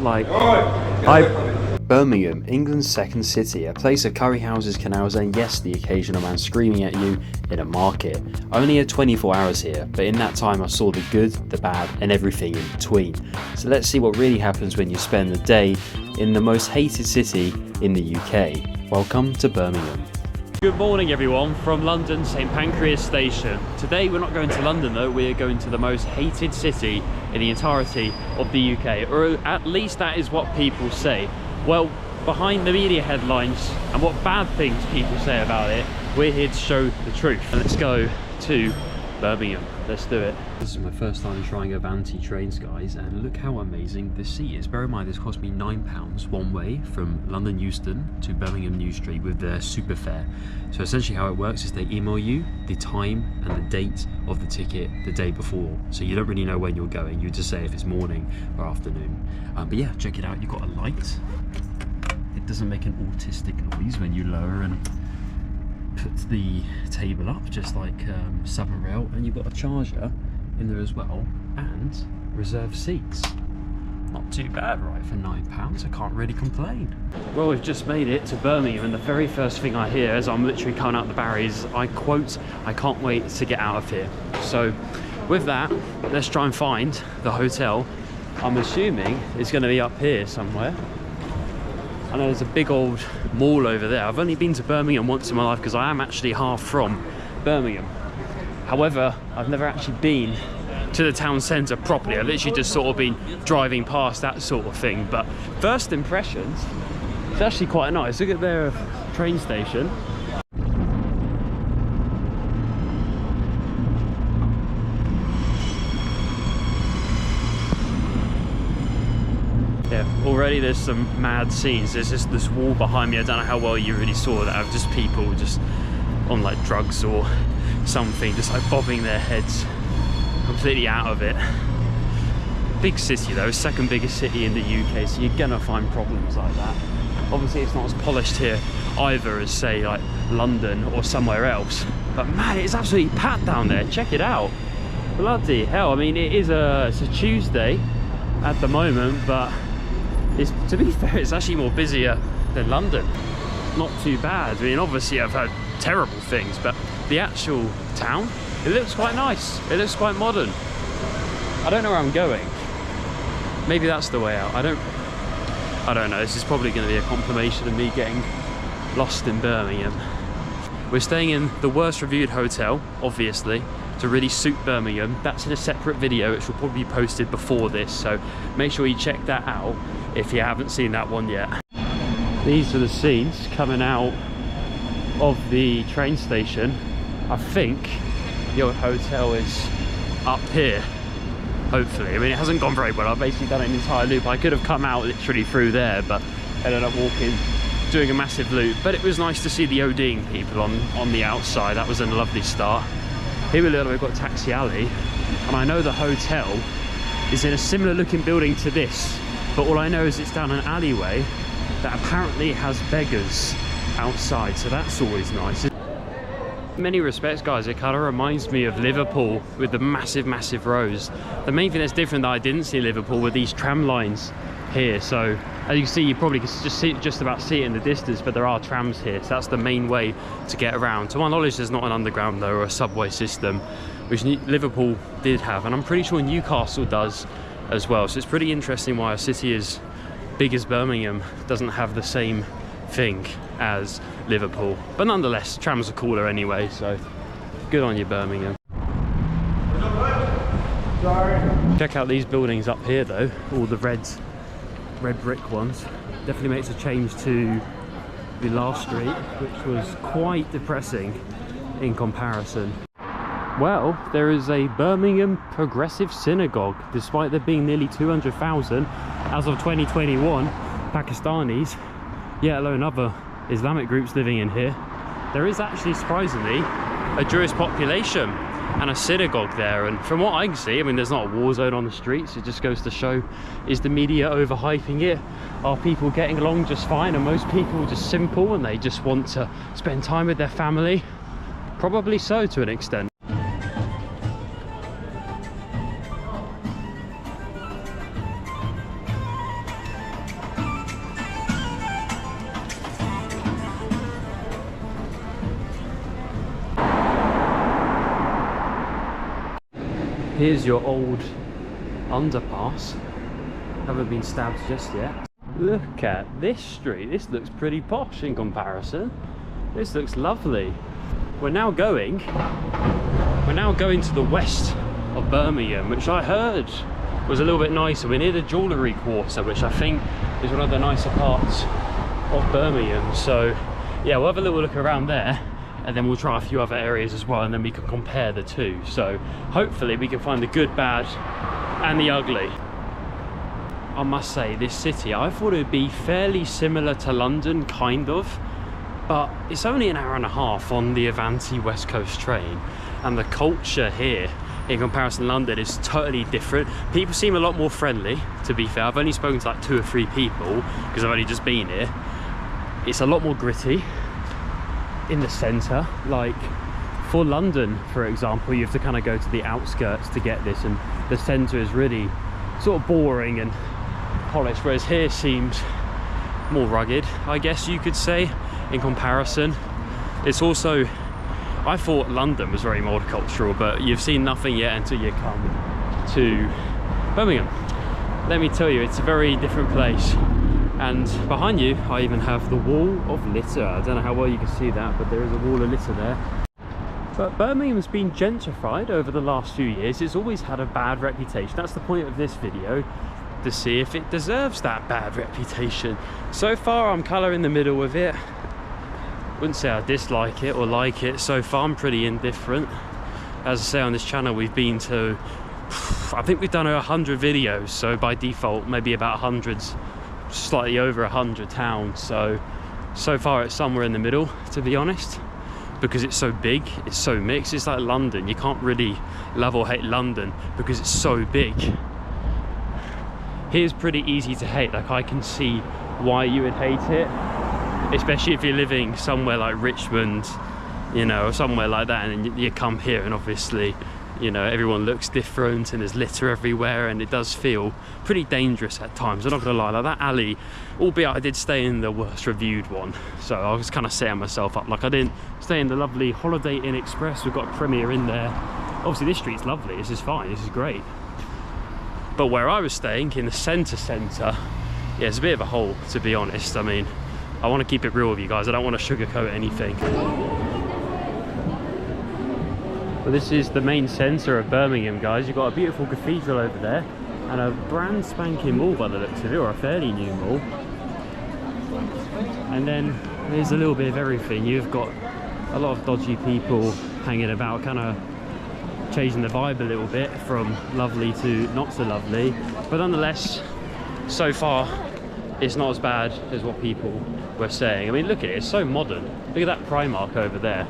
like, Birmingham, England's second city, a place of curry houses, canals, and yes, the occasional man screaming at you in a market. I only had 24 hours here, but in that time I saw the good, the bad, and everything in between. So let's see what really happens when you spend the day in the most hated city in the UK. Welcome to Birmingham. Good morning everyone from London St Pancras station. Today we're not going to London though, we're going to the most hated city in the entirety of the UK, or at least that is what people say. Well, behind the media headlines and what bad things people say about it, we're here to show the truth. And let's go to Birmingham. Let's do it. This is my first time trying Avanti trains, guys, and look how amazing this seat is. Bear in mind, this cost me £9 one way from London Euston to Birmingham New Street with their super fare. So essentially how it works is they email you the time and the date of the ticket the day before. So you don't really know when you're going. You just say if it's morning or afternoon. But yeah, check it out. You've got a light. It doesn't make an autistic noise when you lower and put the table up, just like Southern Rail, and you've got a charger in there as well, and reserved seats. Not too bad, right, for £9. I can't really complain. Well, we've just made it to Birmingham, and the very first thing I hear as I'm literally coming out the barriers, I quote, "I can't wait to get out of here." So with that, let's try and find the hotel. I'm assuming it's going to be up here somewhere. I know there's a big old mall over there. I've only been to Birmingham once in my life because I am actually half from Birmingham. However, I've never actually been to the town centre properly. I've literally just sort of been driving past, that sort of thing. But first impressions, it's actually quite nice. Look at their train station. Yeah, already there's some mad scenes. There's just this wall behind me. I don't know how well you really saw that, of just people just on like drugs or something, just like bobbing their heads, completely out of it. Big city though, second biggest city in the UK, so you're gonna find problems like that. Obviously it's not as polished here either as say like London or somewhere else, but man, it's absolutely packed down there. Check it out. Bloody hell. I mean, it's a Tuesday at the moment, but to be fair, it's actually more busier than London. Not too bad. I mean, obviously I've heard terrible things, but the actual town, it looks quite nice. It looks quite modern. I don't know where I'm going. Maybe that's the way out. I don't know. This is probably going to be a confirmation of me getting lost in Birmingham. We're staying in the worst reviewed hotel, obviously, to really suit Birmingham. That's in a separate video which will probably be posted before this, so make sure you check that out if you haven't seen that one yet. These are the scenes coming out of the train station. I think the old hotel is up here, hopefully. I mean, it hasn't gone very well. I've basically done an entire loop. I could have come out literally through there, but ended up doing a massive loop. But it was nice to see the ODing people on the outside. That was a lovely start. Here we've got Taxi Alley, and I know the hotel is in a similar looking building to this, but all I know is it's down an alleyway that apparently has beggars outside, so that's always nice. In many respects, guys, it kind of reminds me of Liverpool with the massive rows. The main thing that's different that I didn't see in Liverpool were these tram lines here. So as you can see, you probably can just about see it in the distance, but there are trams here, so that's the main way to get around. To my knowledge, there's not an underground though, or a subway system, which Liverpool did have, and I'm pretty sure Newcastle does as well. So it's pretty interesting why a city as big as Birmingham doesn't have the same thing as Liverpool, but nonetheless trams are cooler anyway, so good on you, Birmingham. Check out these buildings up here though, all the red brick ones. Definitely makes a change to the last street, which was quite depressing in comparison. Well, there is a Birmingham Progressive Synagogue, despite there being nearly 200,000 as of 2021 Pakistanis, yet alone other Islamic groups living in here. There is actually surprisingly a Jewish population and a synagogue there, and from what I can see, I mean, there's not a war zone on the streets. It just goes to show, is the media overhyping it? Are people getting along just fine? Are most people just simple and they just want to spend time with their family? Probably so, to an extent. Here's your old underpass. Haven't been stabbed just yet. Look at this street. This looks pretty posh in comparison. This looks lovely. We're now going to the west of Birmingham, which I heard was a little bit nicer. We're near the jewellery quarter, which I think is one of the nicer parts of Birmingham. So yeah, we'll have a little look around there, and then we'll try a few other areas as well, and then we can compare the two. So hopefully we can find the good, bad and the ugly. I must say, this city, I thought it would be fairly similar to London, kind of, but it's only an hour and a half on the Avanti West Coast train, and the culture here in comparison to London is totally different. People seem a lot more friendly, to be fair. I've only spoken to like 2 or 3 people because I've only just been here. It's a lot more gritty in the centre. Like for London, for example, you have to kind of go to the outskirts to get this, and the centre is really sort of boring and polished, whereas here seems more rugged, I guess you could say, in comparison. It's also, I thought London was very multicultural, but you've seen nothing yet until you come to Birmingham. Let me tell you, it's a very different place. And behind you, I even have the wall of litter. I don't know how well you can see that, but there is a wall of litter there. But Birmingham's been gentrified over the last few years. It's always had a bad reputation. That's the point of this video, to see if it deserves that bad reputation. So far, I'm colour in the middle with it. Wouldn't say I dislike it or like it. So far, I'm pretty indifferent. As I say, on this channel, we've been to, I think we've done 100 videos. So by default, maybe about 100's slightly over 100 towns. So far, it's somewhere in the middle, to be honest. Because it's so big, it's so mixed. It's like London. You can't really love or hate London because it's so big. Here's pretty easy to hate. Like, I can see why you would hate it, especially if you're living somewhere like Richmond, you know, or somewhere like that, and you come here and obviously, you know, everyone looks different and there's litter everywhere, and it does feel pretty dangerous at times. I'm not gonna lie, like that alley, albeit I did stay in the worst reviewed one, so I was kind of setting myself up. Like, I didn't stay in the lovely Holiday Inn Express. We've got a Premier in there. Obviously this street's lovely, this is fine, this is great. But where I was staying, in the centre, yeah, it's a bit of a hole, to be honest. I mean, I want to keep it real with you guys. I don't want to sugarcoat anything. Well, this is the main centre of Birmingham, guys. You've got a beautiful cathedral over there, and a brand spanking mall by the looks of it, or a fairly new mall. And then there's a little bit of everything. You've got a lot of dodgy people hanging about, kind of changing the vibe a little bit from lovely to not so lovely. But nonetheless, so far, it's not as bad as what people were saying. I mean, look at it, it's so modern. Look at that Primark over there,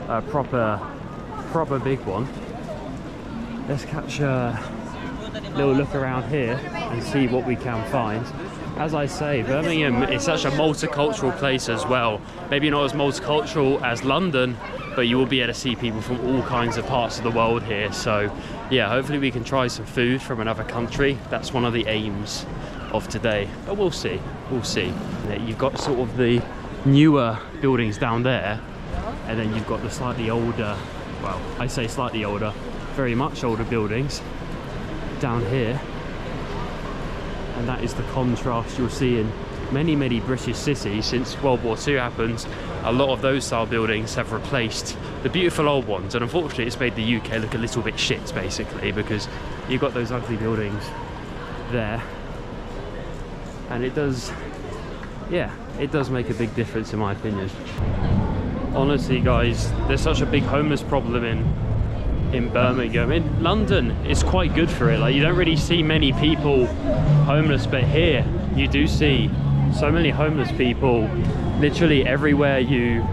a proper big one. Let's catch a little look around here and see what we can find. As I say, Birmingham is such a multicultural place as well. Maybe not as multicultural as London, but you will be able to see people from all kinds of parts of the world here. So yeah, hopefully we can try some food from another country. That's one of the aims of today, but we'll see. You've got sort of the newer buildings down there, and then you've got the slightly older, well, I say slightly older, very much older buildings down here. And that is the contrast you'll see in many British cities since World War II happened. A lot of those style buildings have replaced the beautiful old ones, and unfortunately it's made the UK look a little bit shit, basically, because you've got those ugly buildings there, and it does, yeah, it does make a big difference in my opinion. Honestly guys, there's such a big homeless problem in Birmingham. In London, it's quite good for it. Like, you don't really see many people homeless, but here you do see so many homeless people literally everywhere you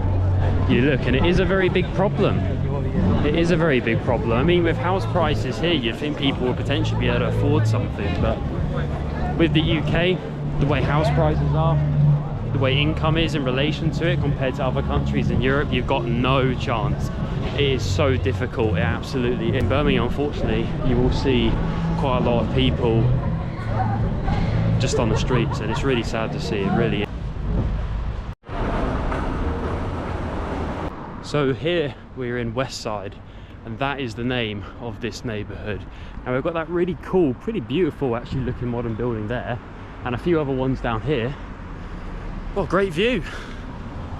look, and it is a very big problem. It is a very big problem. I mean, with house prices here, you'd think people would potentially be able to afford something, but with the UK, the way house prices are, the way income is in relation to it compared to other countries in Europe, you've got no chance. It is so difficult, it absolutely. In Birmingham, unfortunately, you will see quite a lot of people just on the streets, and it's really sad to see, it really is. So here we're in West Side, and that is the name of this neighbourhood. And we've got that really cool, pretty beautiful actually looking modern building there, and a few other ones down here. What a great view.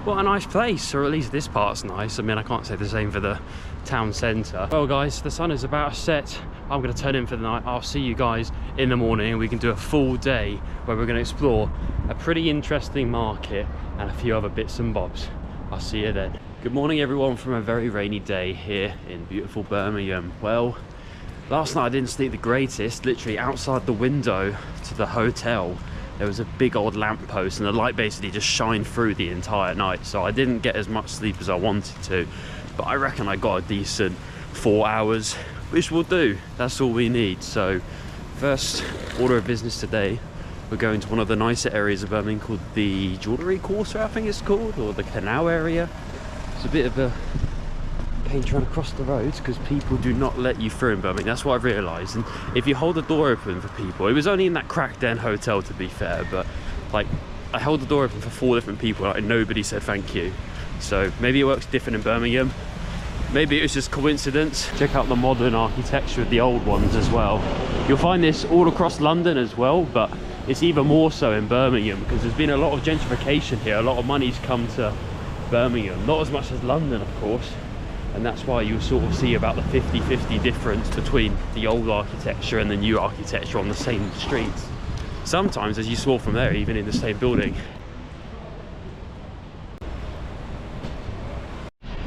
What a nice place, or at least this part's nice. I mean, I can't say the same for the town centre. Well guys, the sun is about to set. I'm going to turn in for the night. I'll see you guys in the morning, and we can do a full day where we're going to explore a pretty interesting market and a few other bits and bobs. I'll see you then. Good morning everyone from a very rainy day here in beautiful Birmingham. Well, last night I didn't sleep the greatest. Literally outside the window to the hotel there was a big old lamppost, and the light basically just shined through the entire night, so I didn't get as much sleep as I wanted to, but I reckon I got a decent 4 hours, which will do. That's all we need. So first order of business today, we're going to one of the nicer areas of Birmingham called the Jewellery Quarter, I think it's called, or the Canal area. It's a bit of a pain trying to cross the roads because people do not let you through in Birmingham. That's what I've realised. And if you hold the door open for people, it was only in that cracked den hotel to be fair, but like I held the door open for 4 different people and nobody said thank you. So maybe it works different in Birmingham. Maybe it was just coincidence. Check out the modern architecture of the old ones as well. You'll find this all across London as well, but it's even more so in Birmingham because there's been a lot of gentrification here. A lot of money's come to Birmingham, not as much as London of course, and that's why you sort of see about the 50-50 difference between the old architecture and the new architecture on the same streets. Sometimes, as you saw from there, even in the same building.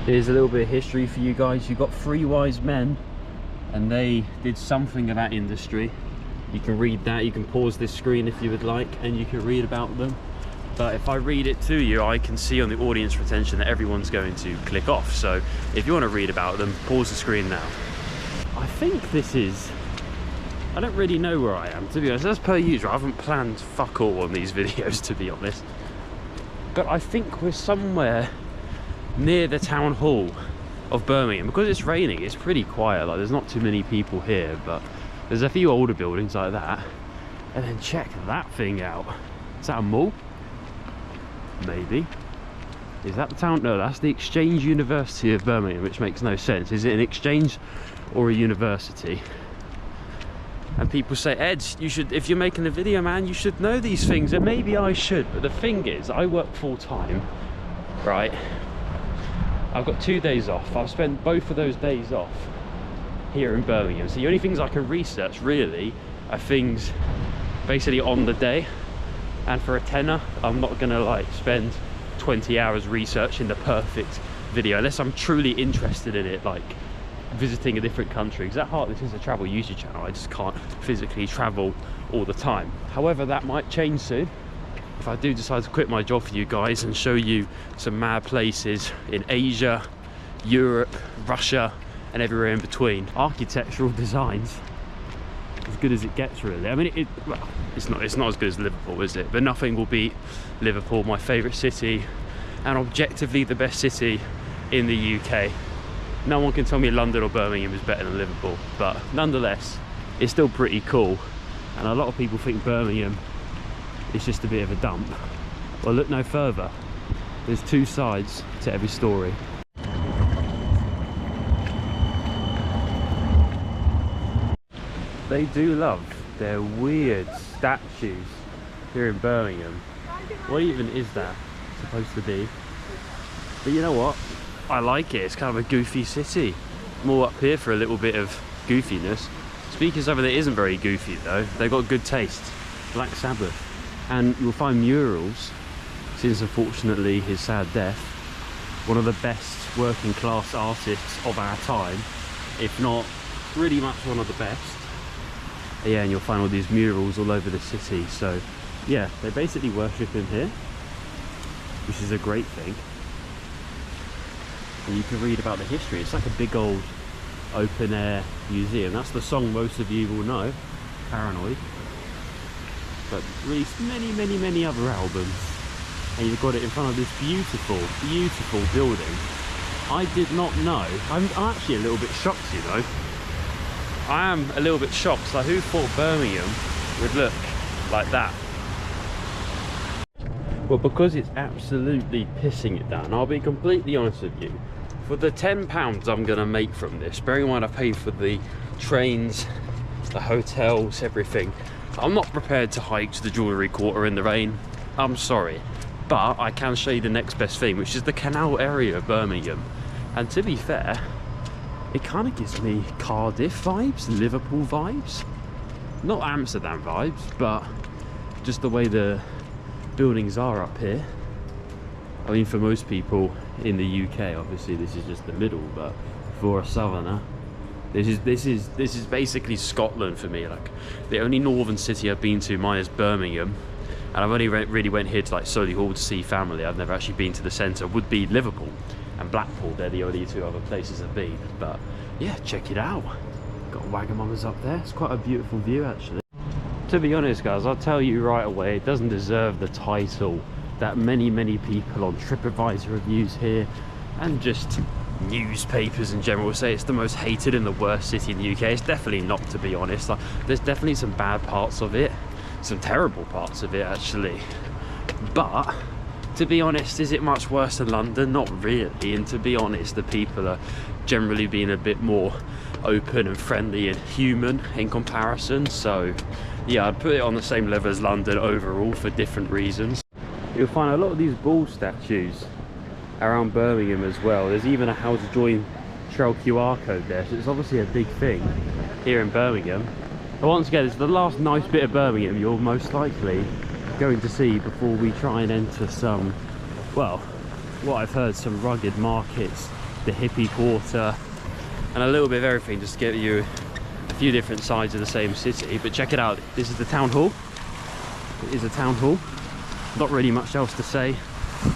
Here's a little bit of history for you guys. You've got 3 wise men and they did something about industry. You can read that, you can pause this screen if you would like, and you can read about them. But if I read it to you, I can see on the audience retention that everyone's going to click off. So if you want to read about them, pause the screen now. I think this is... I don't really know where I am, to be honest. As per usual, I haven't planned fuck all on these videos, to be honest. But I think we're somewhere near the town hall of Birmingham. Because it's raining, it's pretty quiet. Like, there's not too many people here, but there's a few older buildings like that. And then check that thing out. Is that a mall? Maybe. Is that the town? No, that's the Exchange University of Birmingham, which makes no sense. Is it an exchange or a university? And people say, Ed, you should, if you're making a video, man, you should know these things. And maybe I should, but the thing is, I work full time, right? I've got 2 days off. I've spent both of those days off here in Birmingham. So the only things I can research really are things basically on the day. And for a tenner, I'm not gonna like spend 20 hours researching the perfect video unless I'm truly interested in it, like visiting a different country. Because at heart, this is a travel YouTube channel. I just can't physically travel all the time. However, that might change soon if I do decide to quit my job for you guys and show you some mad places in Asia, Europe, Russia, and everywhere in between. Architectural designs, as good as it gets really. I mean, well, it's not as good as Liverpool, is it? But nothing will beat Liverpool, my favourite city, and objectively the best city in the UK. No one can tell me London or Birmingham is better than Liverpool, but nonetheless, it's still pretty cool. And a lot of people think Birmingham is just a bit of a dump. Well, look no further. There's 2 sides to every story. They do love their weird statues here in Birmingham. What even is that supposed to be? But you know what? I like it. It's kind of a goofy city. More up here for a little bit of goofiness. Speakers over there isn't very goofy though. They've got good taste. Black Sabbath. And you'll find murals, since unfortunately his sad death, one of the best working class artists of our time, if not pretty much one of the best. Yeah, and you'll find all these murals all over the city. So yeah, they basically worship him here, which is a great thing. And you can read about the history. It's like a big old open air museum. That's the song most of you will know, Paranoid. But released many other albums. And you've got it in front of this beautiful building. I did not know. I'm actually a little bit shocked, you know. I am a little bit shocked. Like, who thought Birmingham would look like that? Well, because it's absolutely pissing it down, I'll be completely honest with you. For the £10 I'm gonna make from this, bearing in mind I paid for the trains, the hotels, everything, I'm not prepared to hike to the jewellery quarter in the rain. I'm sorry, but I can show you the next best thing, which is the canal area of Birmingham. And to be fair, it kind of gives me Cardiff vibes, Liverpool vibes. Not Amsterdam vibes, but just the way the buildings are up here. I mean, for most people in the UK, obviously this is just the middle, but for a southerner, this is basically Scotland for me. Like, the only northern city I've been to, minus Birmingham, and I've only really went here to like Solihull to see family. I've never actually been to the centre. Would be Liverpool and Blackpool. They're the only two other places I've been. But yeah, check it out. Got Wagamama's up there. It's quite a beautiful view actually. To be honest, guys, I'll tell you right away, it doesn't deserve the title that many people on TripAdvisor reviews here and just newspapers in general say it's the most hated and the worst city in the UK. It's definitely not, to be honest. Like, there's definitely some bad parts of it, some terrible parts of it actually, but to be honest, is it much worse than London? Not really. And to be honest, the people are generally being a bit more open and friendly and human in comparison. So yeah, I'd put it on the same level as London overall for different reasons. You'll find a lot of these bull statues around Birmingham as well. There's even a how to join trail QR code there, so it's obviously a big thing here in Birmingham. But once again, it's the last nice bit of Birmingham you're most likely going to see before we try and enter some, well, what I've heard, some rugged markets, the hippie quarter, and a little bit of everything, just to get you a few different sides of the same city. But check it out, this is the town hall. It is a town hall. Not really much else to say.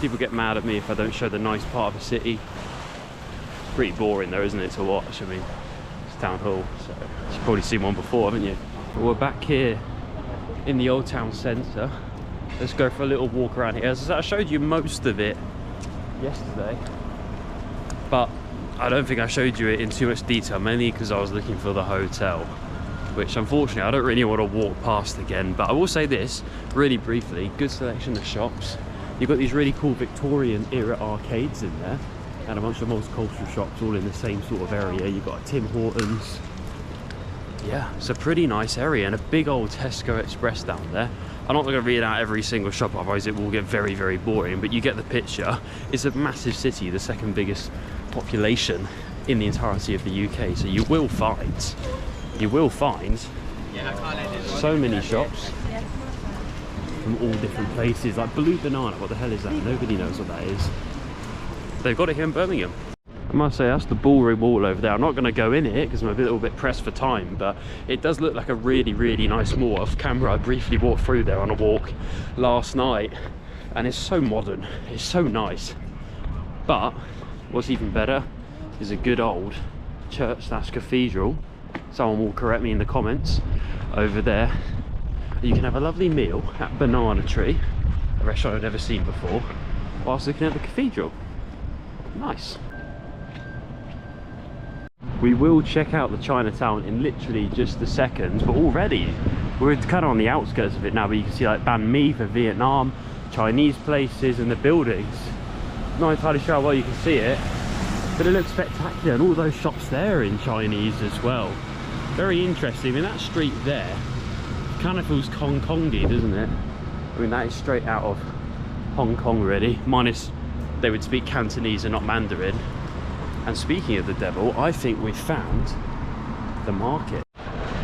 People get mad at me if I don't show the nice part of the city. Pretty boring though, isn't it, to watch? I mean, it's town hall, so you've probably seen one before, haven't you? But we're back here in the old town centre. Let's go for a little walk around here. As I showed you most of it yesterday, but I don't think I showed you it in too much detail, mainly because I was looking for the hotel, which unfortunately I don't really want to walk past again. But I will say this really briefly, good selection of shops. You've got these really cool Victorian era arcades in there and a bunch of multicultural shops all in the same sort of area. You've got a Tim Hortons. Yeah, it's a pretty nice area, and a big old Tesco Express down there. I'm not going to read out every single shop, otherwise it will get very boring, but you get the picture. It's a massive city, the second biggest population in the entirety of the UK, so you will find so many shops from all different places. Like Blue Banana, what the hell is that? Nobody knows what that is. They've got it here in Birmingham. I must say, that's the ballroom wall over there. I'm not going to go in it because I'm a little bit pressed for time, but it does look like a really nice mall. Off camera, I briefly walked through there on a walk last night, and it's so modern, it's so nice. But what's even better is a good old church/cathedral. Someone will correct me in the comments over there. You can have a lovely meal at Banana Tree, a restaurant I've never seen before, whilst looking at the cathedral. Nice. We will check out the Chinatown in literally just a second, but already we're kind of on the outskirts of it now, but you can see like banh mi for Vietnam, Chinese places, and the buildings. Not entirely sure how well you can see it, but it looks spectacular, and all those shops there are in Chinese as well. Very interesting. I mean, that street there kind of feels Hong Kongy, doesn't it? I mean, that is straight out of Hong Kong really, minus they would speak Cantonese and not Mandarin. And speaking of the devil, I think we found the market.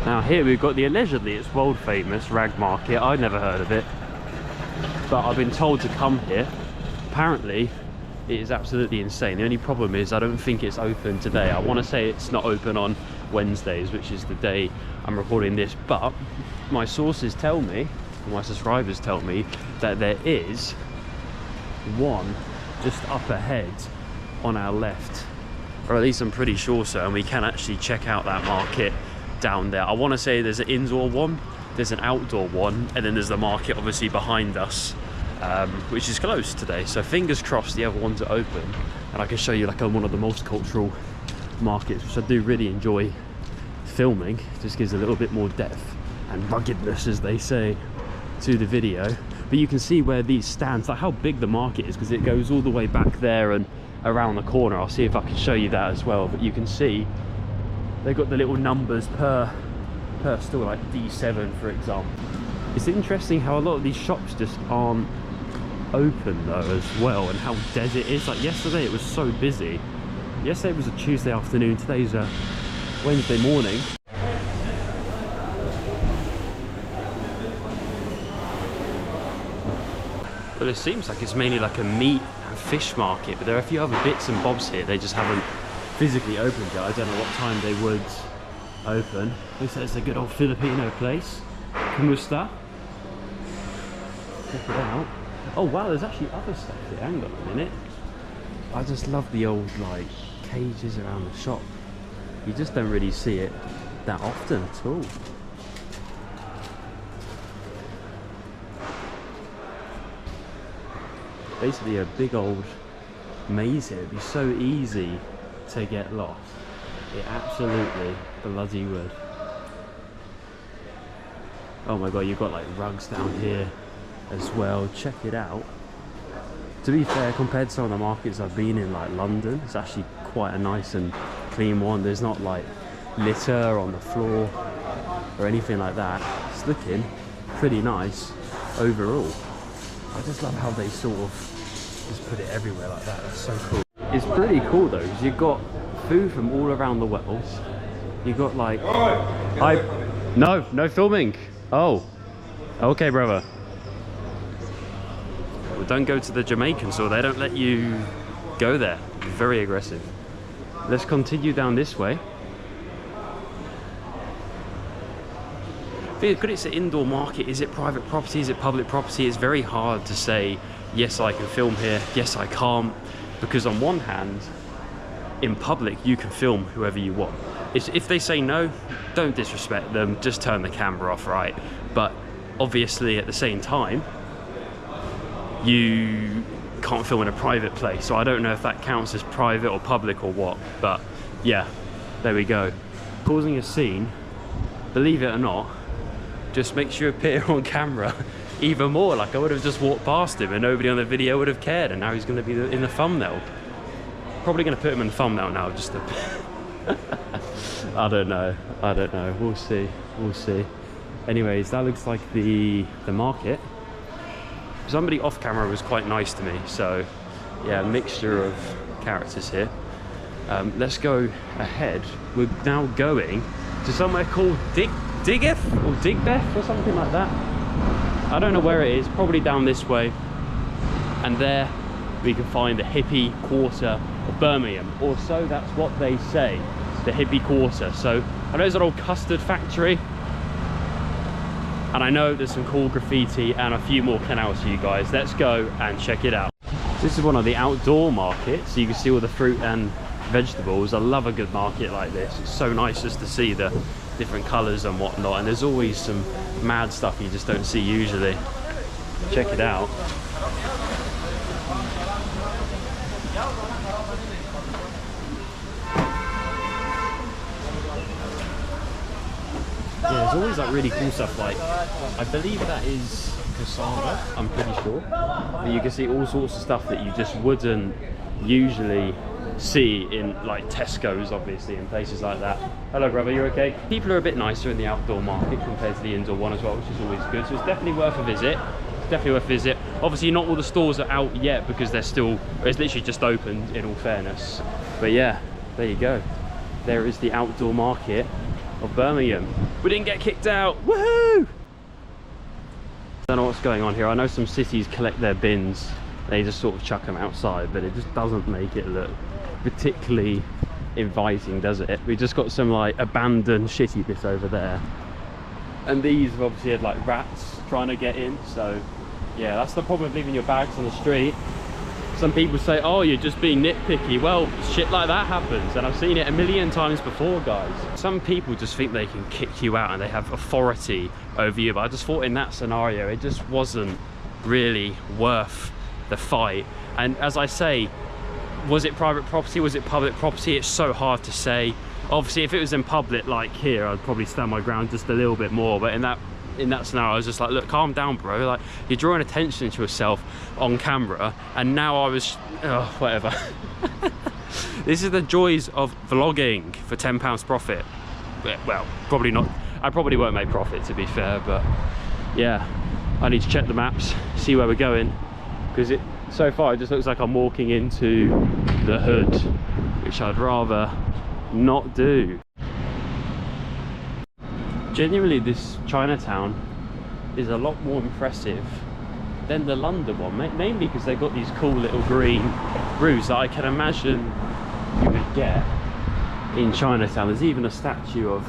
Now here we've got the allegedly, it's world famous rag market. I'd never heard of it, but I've been told to come here. Apparently it is absolutely insane. The only problem is I don't think it's open today. I want to say it's not open on Wednesdays, which is the day I'm recording this, but my sources tell me, my subscribers tell me, that there is one just up ahead on our left, or at least I'm pretty sure so, and we can actually check out that market down there. I want to say there's an indoor one, there's an outdoor one, and then there's the market obviously behind us, which is closed today, so fingers crossed the other ones are open and I can show you like one of the multicultural markets, which I do really enjoy filming. It just gives a little bit more depth and ruggedness, as they say, to the video. But you can see where these stands, like how big the market is, because it goes all the way back there, and around the corner. I'll see if I can show you that as well, but you can see they've got the little numbers per store, like D7 for example. It's interesting how a lot of these shops just aren't open though as well, and how dead it is. Like yesterday it was so busy. Yesterday was a Tuesday afternoon, today's a Wednesday morning. Well, it seems like it's mainly like a meat and fish market, but there are a few other bits and bobs here. They just haven't physically opened yet. I don't know what time they would open. Looks like it's a good old Filipino place. Kamusta. Check it out. Oh wow, there's actually other stuff here. Hang on a minute. I just love the old like cages around the shop. You just don't really see it that often at all. Basically a big old maze here. It'd be so easy to get lost. It absolutely bloody would. Oh my god, you've got like rugs down here as well. Check it out. To be fair, compared to some of the markets I've been in, like London, it's actually quite a nice and clean one. There's not like litter on the floor or anything like that. It's looking pretty nice overall. I just love how they sort of just put it everywhere like that. That's so cool. It's pretty cool though, because you've got food from all around the world. You've got like... No filming. Oh, okay, brother. Well, don't go to the Jamaican store. They don't let you go there. Very aggressive. Let's continue down this way. Because it's an indoor market, is it private property, is it public property? It's very hard to say, yes, I can film here, yes, I can't. Because on one hand, in public, you can film whoever you want. If they say no, don't disrespect them, just turn the camera off, right? But obviously at the same time, you can't film in a private place. So I don't know if that counts as private or public or what, but yeah, there we go. Causing a scene, believe it or not, just makes you appear on camera even more. Like I would have just walked past him and nobody on the video would have cared, and now he's going to be in the thumbnail. Probably going to put him in the thumbnail now, just to I don't know, we'll see. Anyways, that looks like the market. Somebody off camera was quite nice to me, so yeah, a mixture of characters here. Let's go ahead. We're now going to somewhere called Digbeth or Digbeth or something like that. I don't know where it is, probably down this way. And there we can find the hippie quarter of Birmingham, or so that's what they say, the hippie quarter. So I know there's an old custard factory, and I know there's some cool graffiti and a few more canals for you guys. Let's go and check it out. This is one of the outdoor markets, so you can see all the fruit and vegetables. I love a good market like this. It's so nice just to see the different colours and whatnot, and there's always some mad stuff you just don't see usually. Check it out. Yeah, there's always like really cool stuff, like I believe that is cassava, I'm pretty sure. But you can see all sorts of stuff that you just wouldn't usually see in like Tesco's, obviously, and places like that. Hello brother, you okay? People are a bit nicer in the outdoor market compared to the indoor one as well, which is always good. So it's definitely worth a visit. It's definitely worth a visit. Obviously not all the stores are out yet because they're still, it's literally just opened, in all fairness. But yeah, there you go. There is the outdoor market of Birmingham. We didn't get kicked out, woohoo! Don't know what's going on here. I know some cities collect their bins, they just sort of chuck them outside, but it just doesn't make it look particularly inviting, does it? We just got some like abandoned shitty bits over there, and these have obviously had like rats trying to get in. So yeah, that's the problem with leaving your bags on the street. Some people say, oh, you're just being nitpicky. Well, shit like that happens, and I've seen it a million times before, guys. Some people just think they can kick you out and they have authority over you, but I just thought in that scenario it just wasn't really worth the fight. And as I say, was it private property, was it public property? It's so hard to say. Obviously if it was in public like here, I'd probably stand my ground just a little bit more, but in that in that scenario, I was just like, look, calm down, bro. Like, you're drawing attention to yourself on camera, and now I was, whatever. This is the joys of vlogging for £10 profit. Well, probably not. I probably won't make profit, to be fair, but yeah, I need to check the maps, see where we're going, because so far it just looks like I'm walking into the hood, which I'd rather not do. Genuinely, this Chinatown is a lot more impressive than the London one, mainly because they've got these cool little green roofs that I can imagine you would get in Chinatown. There's even a statue of,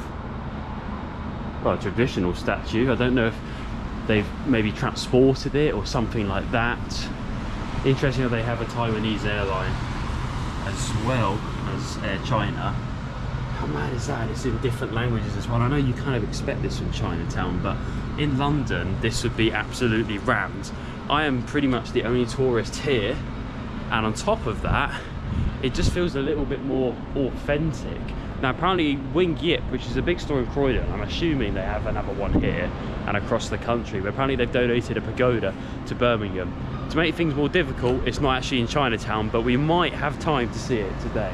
well, a traditional statue. I don't know if they've maybe transported it or something like that. Interesting how they have a Taiwanese airline as well as Air China. How mad is that? It's in different languages as well. I know you kind of expect this from Chinatown, but in London this would be absolutely rammed. I am pretty much the only tourist here, and on top of that, it just feels a little bit more authentic. Now apparently Wing Yip, which is a big store in Croydon, I'm assuming they have another one here and across the country, but apparently they've donated a pagoda to Birmingham. To make things more difficult, it's not actually in Chinatown, but we might have time to see it today.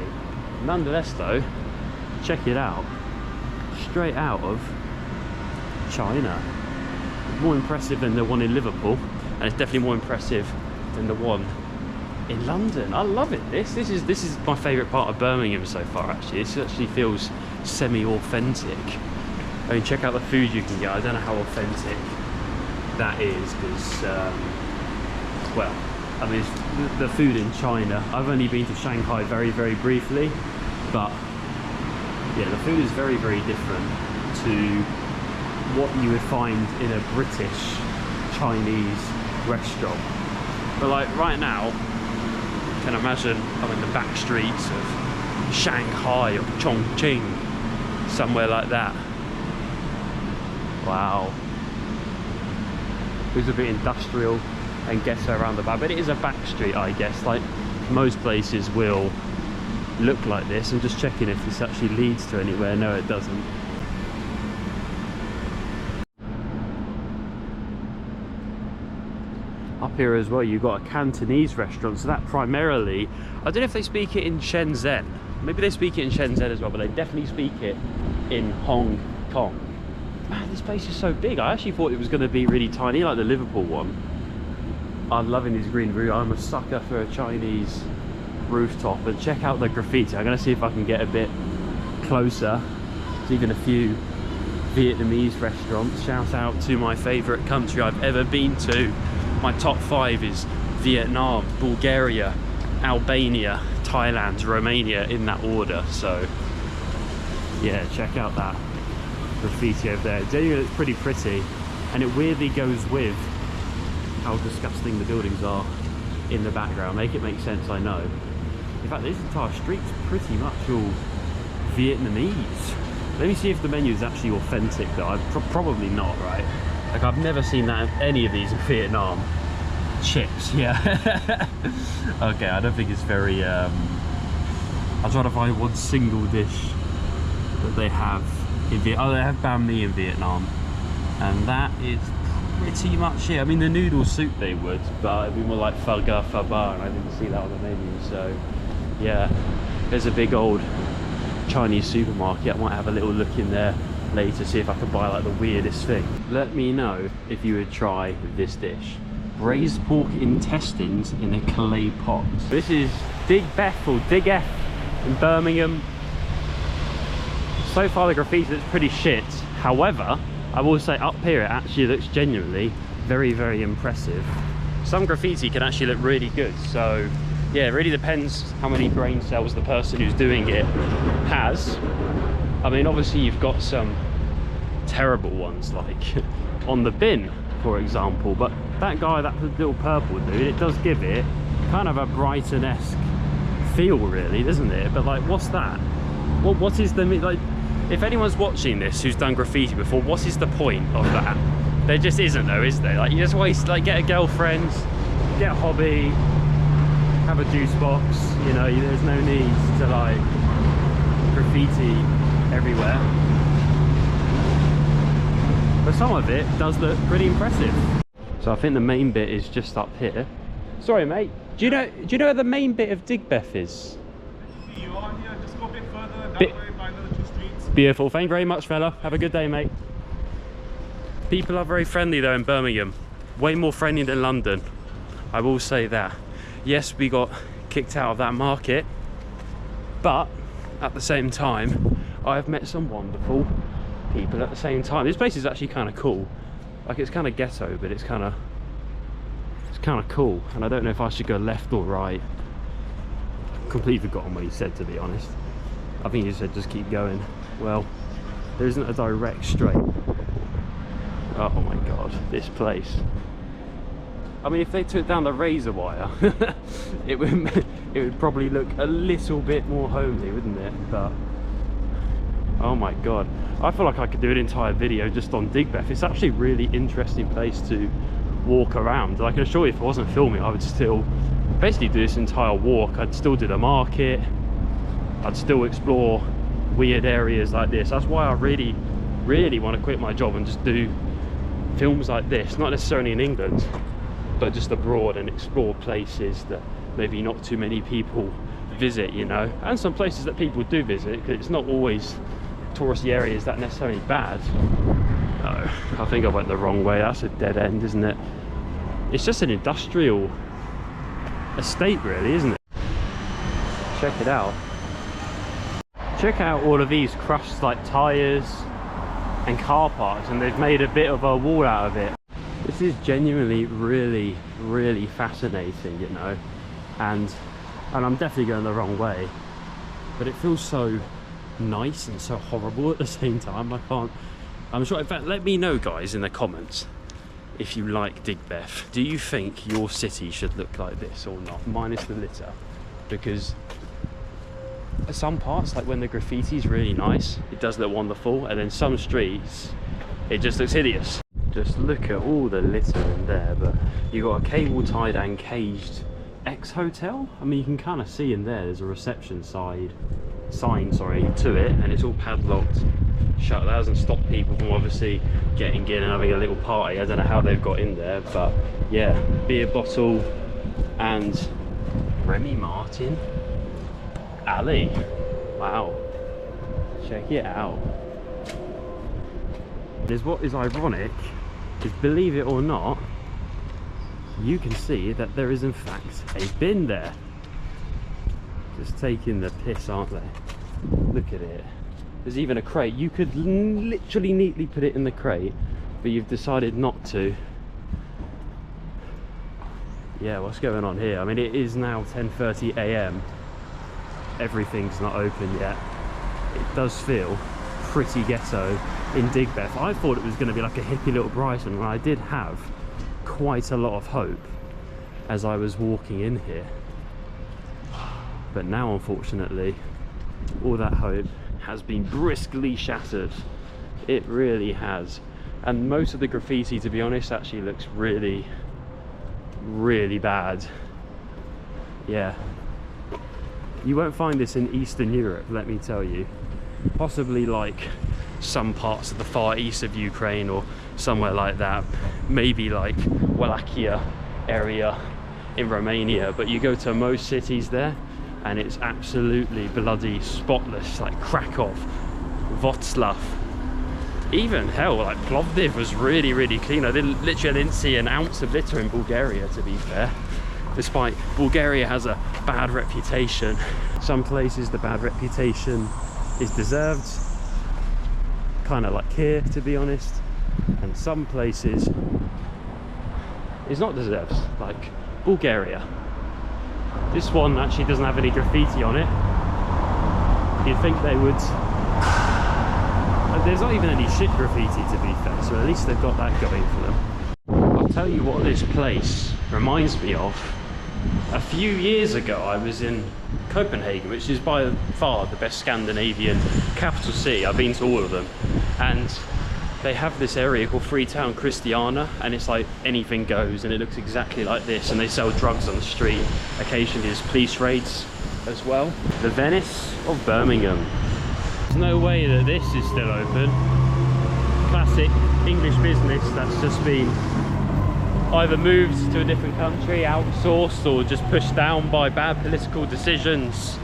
Nonetheless though, check it out. Straight out of China. More impressive than the one in Liverpool, and it's definitely more impressive than the one in London. I love it. This is my favourite part of Birmingham so far, actually. This actually feels semi-authentic. I mean, check out the food you can get. I don't know how authentic that is, because well, I mean, it's the food in China. I've only been to Shanghai very, very briefly, but yeah, the food is very, very different to what you would find in a British Chinese restaurant. But like right now, you can imagine I'm in the back streets of Shanghai or Chongqing, somewhere like that. Wow. It was a bit industrial and ghetto around the back, but it is a back street, I guess. Like most places will look like this. I'm just checking if this actually leads to anywhere. No, it doesn't. Up here as well, you've got a Cantonese restaurant, so that primarily, I don't know if they speak it in Shenzhen. Maybe they speak it in Shenzhen as well, but they definitely speak it in Hong Kong. Man, this place is so big. I actually thought it was going to be really tiny, like the Liverpool one. I'm loving these green roofs. I'm a sucker for a Chinese rooftop. And check out the graffiti. I'm going to see if I can get a bit closer. There's even a few Vietnamese restaurants. Shout out to my favourite country I've ever been to. My top 5 is Vietnam, Bulgaria, Albania, Thailand, Romania, in that order. So yeah, check out that graffiti over there. Genuinely, it's pretty pretty, and it weirdly goes with how disgusting the buildings are in the background. Make it make sense, I know. In fact, this entire street's pretty much all Vietnamese. Let me see if the menu is actually authentic though. Probably not, right? Like, I've never seen that in any of these in Vietnam. Chips, yeah. Okay, I don't think it's very I'll try to find one single dish that they have in Vietnam. Oh, they have banh mi in Vietnam, and that is pretty much it. I mean, the noodle soup they would, but it'd be more like pho ga, pho ba, and I didn't see that on the menu. So yeah, there's a big old Chinese supermarket. I might have a little look in there later, see if I can buy like the weirdest thing. Let me know if you would try this dish. Braised pork intestines in a clay pot. This is Digbeth or Digbeth in Birmingham. So far the graffiti looks pretty shit. However, I will say up here it actually looks genuinely very, very impressive. Some graffiti can actually look really good. So yeah, it really depends how many brain cells the person who's doing it has. I mean, obviously you've got some terrible ones, like on the bin, for example, but that guy, that little purple dude, it does give it kind of a Brighton-esque feel, really, doesn't it? But like, what's that? What is the, like, if anyone's watching this who's done graffiti before, what is the point of that? There just isn't though, is there? Like, you just waste, like, get a girlfriend, get a hobby, have a juice box, you know, there's no need to like graffiti everywhere. but some of it does look pretty impressive. So I think the main bit is just up here. Sorry mate, do you know where the main bit of Digbeth is? You are here, just go a bit further that way by the 2 streets. Beautiful, thank you very much fella, have a good day mate. People are very friendly though in Birmingham, way more friendly than London, I will say that. Yes, we got kicked out of that market, but at the same time I've met some wonderful people at the same time. This place is actually kind of cool, like it's kind of ghetto, but it's kind of cool, and I don't know if I should go left or right. Completely forgotten what he said, to be honest. I think he said just keep going. Well, there isn't a direct straight. Oh my god, this place. I mean, if they took down the razor wire, it would probably look a little bit more homely, wouldn't it? But oh my god, I feel like I could do an entire video just on Digbeth. It's actually a really interesting place to walk around. I can assure you, if I wasn't filming, I would still basically do this entire walk. I'd still do the market, I'd still explore weird areas like this. That's why I really want to quit my job and just do films like this, not necessarily in England, but just abroad, and explore places that maybe not too many people visit, you know, and some places that people do visit, because it's not always touristy areas that necessarily bad. No, I think I went the wrong way. That's a dead end, isn't it? It's just an industrial estate really, isn't it? Check it out. Check out all of these crushed like tyres and car parks, and they've made a bit of a wall out of it. This is genuinely really fascinating, you know, and I'm definitely going the wrong way, but it feels so nice and so horrible at the same time. I'm sure, in fact, let me know guys in the comments if you like Digbeth. Do you think your city should look like this or not, minus the litter? Because some parts, like when the graffiti's really nice, it does look wonderful, and then some streets it just looks hideous. Just look at all the litter in there. But you got a cable tied and caged ex-hotel. I mean, you can kind of see in there's a reception sign to it, and it's all padlocked shut. That hasn't stopped people from obviously getting in and having a little party. I don't know how they've got in there, but yeah, beer bottle and Remy Martin alley. Wow, check it out. What is ironic is, believe it or not, you can see that there is in fact a bin there. Just taking the piss, aren't they? Look at it. There's even a crate. You could literally neatly put it in the crate, but you've decided not to. Yeah, what's going on here? I mean, it is now 10:30 AM. Everything's not open yet. It does feel pretty ghetto in Digbeth. I thought it was going to be like a hippie little Brighton, and I did have quite a lot of hope as I was walking in here. But now, unfortunately, all that hope has been briskly shattered. It really has. And most of the graffiti, to be honest, actually looks really bad. Yeah. You won't find this in Eastern Europe, let me tell you. Possibly like some parts of the far east of Ukraine or somewhere like that. Maybe like Wallachia area in Romania. But you go to most cities there, and it's absolutely bloody spotless, like Krakow, Wrocław, even hell, like Plovdiv was really clean. I didn't see an ounce of litter in Bulgaria, to be fair, despite Bulgaria has a bad reputation. Some places the bad reputation is deserved, kind of like here, to be honest, and some places it's not deserved, like Bulgaria. This one actually doesn't have any graffiti on it. You'd think they would. There's not even any shit graffiti, to be fair, so at least they've got that going for them. I'll tell you what this place reminds me of. A few years ago I was in Copenhagen, which is by far the best Scandinavian capital city. I've been to all of them, and they have this area called Freetown Christiana, and it's like anything goes, and it looks exactly like this, and they sell drugs on the street. Occasionally there's police raids as well. The Venice of Birmingham. There's no way that this is still open. Classic classic English business that's just been either moved to a different country, outsourced, or just pushed down by bad political decisions.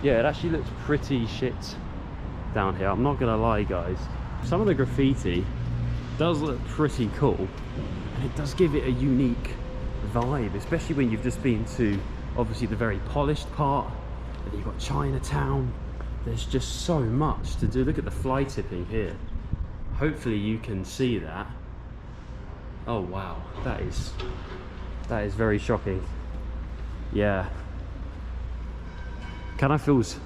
Yeah, it actually looks pretty shit down here, I'm not gonna lie guys. Some of the graffiti does look pretty cool, and it does give it a unique vibe, especially when you've just been to obviously the very polished part, and you've got Chinatown. There's just so much to do. Look at the fly tipping here. Hopefully you can see that. Oh wow, that is very shocking. Yeah, kind of feels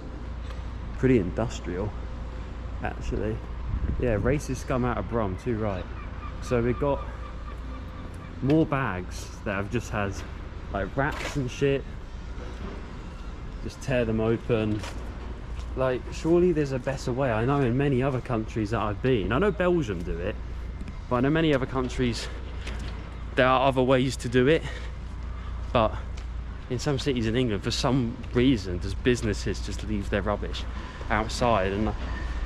pretty industrial actually. Yeah, racist scum out of Brum, too right. So we've got more bags that have just had like wraps and shit. Just tear them open. Like, surely there's a better way. I know in many other countries that I've been, I know Belgium do it, but I know many other countries there are other ways to do it. But in some cities in England, for some reason, does businesses just leave their rubbish outside? And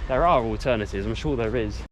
there are alternatives, I'm sure there is.